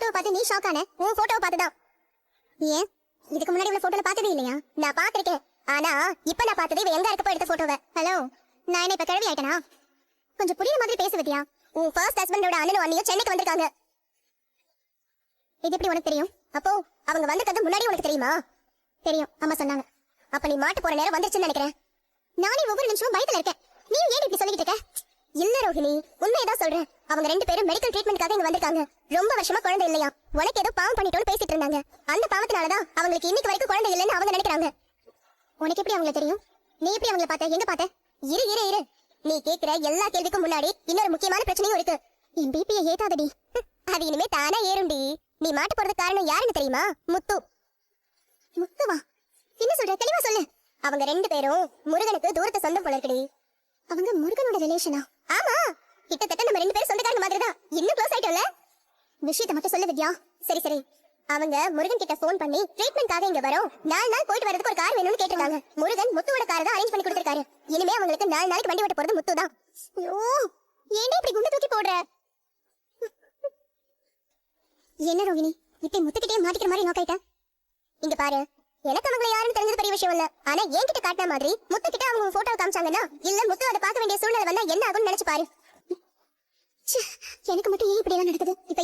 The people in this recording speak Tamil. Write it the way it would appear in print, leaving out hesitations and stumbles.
போட்டோவை பார்த்து நீ ஷாக் ஆன. உன் போட்டோவை பார்த்துதான். ஏன் இதுக்கு முன்னாடி இவ்வளவு போட்டோல பார்த்ததே இல்லையா? நான் பார்த்திருக்கேன். ஆனா இப்ப நான் பார்த்தது இவ எங்க இருக்கப்ப எடுத்த போட்டோவை. ஹலோ, நான் என்ன இப்ப கிழவி ஆயிட்டனா? கொஞ்சம் புரியுற மாதிரி பேச வித்தியா. உன் ஃபர்ஸ்ட் ஹஸ்பண்டோட அண்ணனும் அண்ணியும் சென்னைக்கு வந்திருக்காங்க. இது எப்படி உனக்கு தெரியும்? அப்போ அவங்க வந்திருக்கிறது முன்னாடி உனக்கு தெரியுமா? தெரியும், அம்மா சொன்னாங்க. அப்ப நீ மாட்டு போற நேரம் வந்துருச்சுன்னு நினைக்கிறேன். நானே ஒவ்வொரு நிமிஷமும் பயத்துல இருக்கேன். நீ ஏன் இப்படி சொல்லிட்டு இருக்க? இல்ல ரோஹிணி, உண்மையதான் சொல்றேன். அவங்க 2 பேரும் மெடிக்கல் ட்ரீட்மெண்ட்காக இங்க வந்திருக்காங்க. ரொம்ப வருஷமா குழந்தை இல்லையா. உனக்கு ஏதோ பாவம் பண்ணிட்டோன்னு பேசிட்டு இருந்தாங்க. அந்த பாவத்தினாலதான் அவங்களுக்கு இன்னைக்கு வரைக்கும் குழந்தை இல்லைன்னு அவங்க நினைக்கிறாங்க. உனக்கு எப்படி அவங்களை தெரியும்? நீ எப்படி அவங்களை பார்த்த? எங்க பார்த்த? இரு இரு இரு, நீ கேக்குற எல்லா கேள்விக்கும் முன்னாடி இன்னொரு முக்கியமான பிரச்சனையும் இருக்கு. என் பிபியை ஏத்தாதடி. அது இனிமே தானா ஏறும்டி. நீ மாட்டு போறதுக்கு காரணம் யாருன்னு தெரியுமா? முத்து. முத்துவா? என்ன சொல்ற? தெளிவா சொல்லு. அவங்க 2 பேரும் முருகனுக்கு தூரத்து சொந்தம் போல இருக்குடி. அவங்க முருகனோட ரிலேஷனா? ஆமா, கிட்டத்தட்ட நம்ம 2 பேரும் சொந்தக்காரங்க மாதிரி தான். இன்னும் க்ளோஸ் ஆயிட்டோம்ல. விஷயத்தை மட்டும் சொல்லு வித்யா. சரி சரி, அவங்க முருகன் கிட்ட போன் பண்ணி ட்ரீட்மெண்ட்காக இங்க வரோம், 4 நாள் போயிட்டு வரதுக்கு ஒரு கார் வேணும்னு கேட்டிருந்தாங்க. முருகன் முத்துவோட காரை தான் அரேஞ்ச் பண்ணி கொடுத்திருக்காரு. இனிமே அவங்களுக்கு 4 நாளைக்கு வண்டி ஓட்ட போறது முத்து தான். ஐயோ, ஏன்டா இப்படி குண்டு தூக்கி போடுற? என்ன ரோகிணி, இப்ப முத்துக்கிட்டே மாட்டிக்கிற மாதிரி நோக்காயிட்ட? இங்க பாரு, எனக்கு அவங்களை யாருன்னு தெரிஞ்சது பெரிய விஷயம் இல்ல. ஆனா என்கிட்ட காட்டின மாதிரி முத்துக்கிட்ட அவங்க போட்டோ காமிச்சாங்கன்னா, இல்ல முத்து அதை பார்க்க வேண்டிய சூழ்நிலை வந்தா என்ன ஆகும்னு நினைச்சு பாரு. எனக்கு மட்டும் ஏன் இப்படி எல்லாம் நடக்குது? இப்ப